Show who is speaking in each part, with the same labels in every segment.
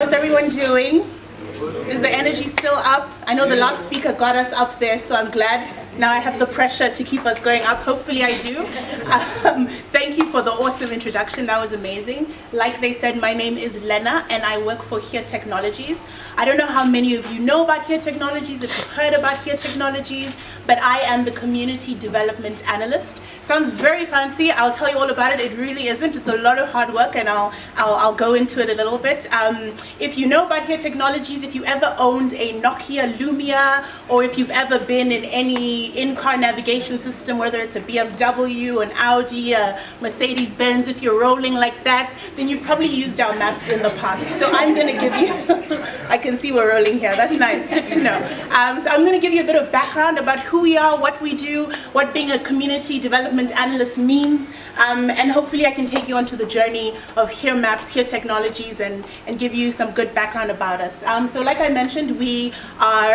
Speaker 1: How's everyone doing? Is the energy still up? I know the last speaker got us up there, so I'm glad. Now I have the pressure to keep us going up. Hopefully I do. Thank you for the awesome introduction. That was amazing. Like they said, my name is Lenah and I work for Here Technologies. I don't know how many of you know about Here Technologies, if you've heard about Here Technologies, but I am the Community Development Analyst. It sounds very fancy. I'll tell you all about it. It really isn't. It's a lot of hard work, and I'll go into it a little bit. If you know about Here Technologies, if you ever owned a Nokia Lumia, or if you've ever been in any in-car navigation system, whether it's a BMW, an Audi, a Mercedes-Benz, if you're rolling like that, then you've probably used our maps in the past. So I'm going to give you, I can see we're rolling here, that's nice, good to know. So I'm going to give you a bit of background about who we are, what we do, what being a community development analyst means, and hopefully I can take you onto the journey of Here Maps, Here Technologies, and give you some good background about us. So like I mentioned, we are,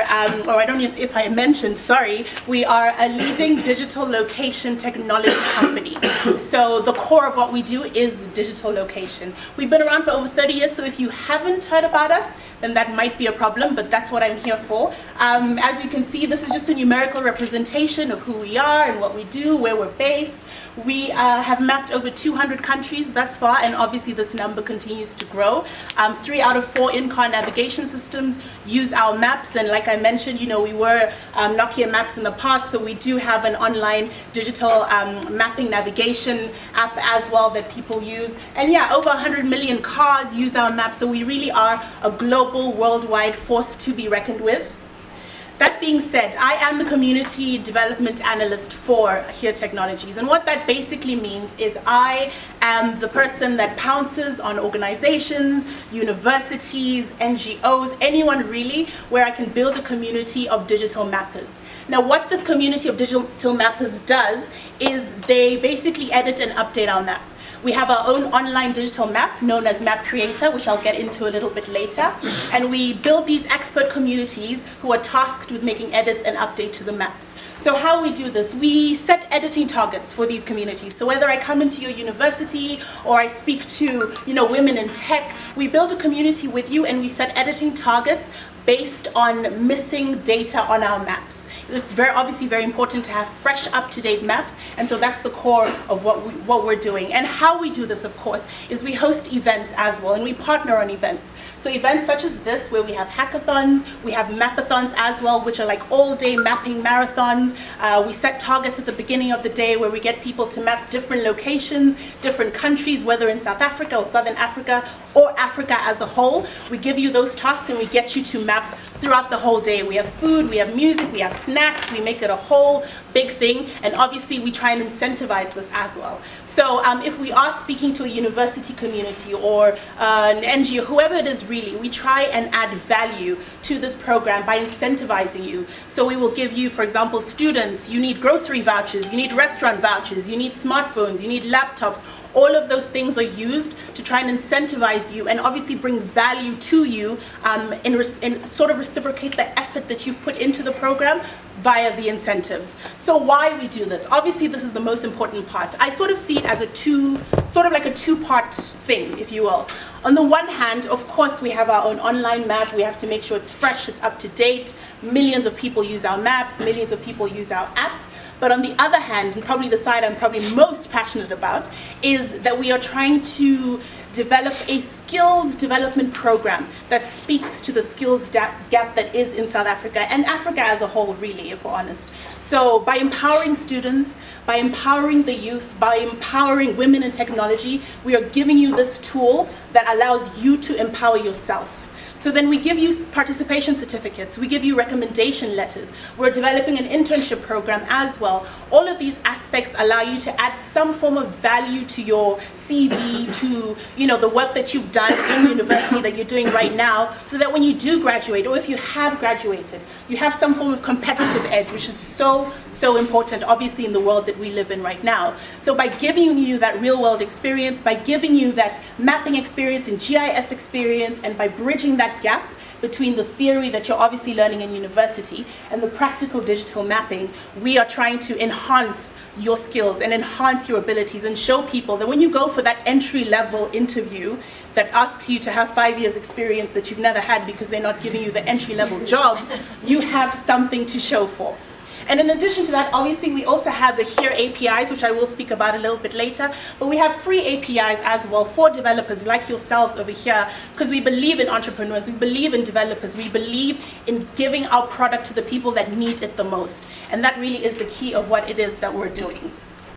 Speaker 1: or I don't know if I mentioned, sorry, we are a leading digital location technology company. So the core of what we do is digital location. We've been around for over 30 years, so if you haven't heard about us, then that might be a problem, but that's what I'm here for. As you can see, this is just a numerical representation of who we are and what we do, where we're based. We have mapped over 200 countries thus far, and obviously this number continues to grow. 3 out of 4 in-car navigation systems use our maps, and like I mentioned, you know, we were Nokia Maps in the past, so we do have an online digital mapping navigation app as well that people use. And yeah, over 100 million cars use our maps, so we really are a global, worldwide force to be reckoned with. That being said, I am the Community Development Analyst for Here Technologies, and what that basically means is I am the person that pounces on organizations, universities, NGOs, anyone really, where I can build a community of digital mappers. Now what this community of digital mappers does is they basically edit and update our map. We have our own online digital map known as Map Creator, which I'll get into a little bit later. And we build these expert communities who are tasked with making edits and updates to the maps. So how we do this, we set editing targets for these communities. So whether I come into your university or I speak to, you know, women in tech, we build a community with you and we set editing targets based on missing data on our maps. It's obviously very important to have fresh, up-to-date maps, and so that's the core of what we're doing. And how we do this, of course, is we host events as well, and we partner on events. So events such as this, where we have hackathons, we have mapathons as well, which are like all-day mapping marathons. We set targets at the beginning of the day where we get people to map different locations, different countries, whether in South Africa or Southern Africa, or Africa as a whole. We give you those tasks and we get you to map throughout the whole day. We have food, we have music, we have snacks, we make it a whole big thing, and obviously we try and incentivize this as well. So if we are speaking to a university community or an NGO, whoever it is really, we try and add value to this program by incentivizing you. So we will give you, for example, students, you need grocery vouchers, you need restaurant vouchers, you need smartphones, you need laptops. All of those things are used to try and incentivize you and obviously bring value to you and sort of reciprocate the effort that you've put into the program via the incentives. So why we do this? Obviously this is the most important part. I sort of see it as a two-part thing, if you will. On the one hand, of course, we have our own online map. We have to make sure it's fresh, it's up to date. Millions of people use our maps, millions of people use our app. But on the other hand, and probably the side I'm probably most passionate about, is that we are trying to develop a skills development program that speaks to the skills gap that is in South Africa and Africa as a whole, really, if we're honest. So by empowering students, by empowering the youth, by empowering women in technology, we are giving you this tool that allows you to empower yourself. So then we give you participation certificates, we give you recommendation letters, we're developing an internship program as well. All of these aspects allow you to add some form of value to your CV, to, you know, the work that you've done in university that you're doing right now, so that when you do graduate, or if you have graduated, you have some form of competitive edge, which is so important, obviously, in the world that we live in right now. So by giving you that real world experience, by giving you that mapping experience and GIS experience, and by bridging that that gap between the theory that you're obviously learning in university and the practical digital mapping. We are trying to enhance your skills and enhance your abilities and show people that when you go for that entry-level interview that asks you to have 5 years experience that you've never had because they're not giving you the entry-level job, you have something to show for. And in addition to that, obviously, we also have the Here APIs, which I will speak about a little bit later, but we have free APIs as well for developers like yourselves over here, because we believe in entrepreneurs, we believe in developers, we believe in giving our product to the people that need it the most. And that really is the key of what it is that we're doing.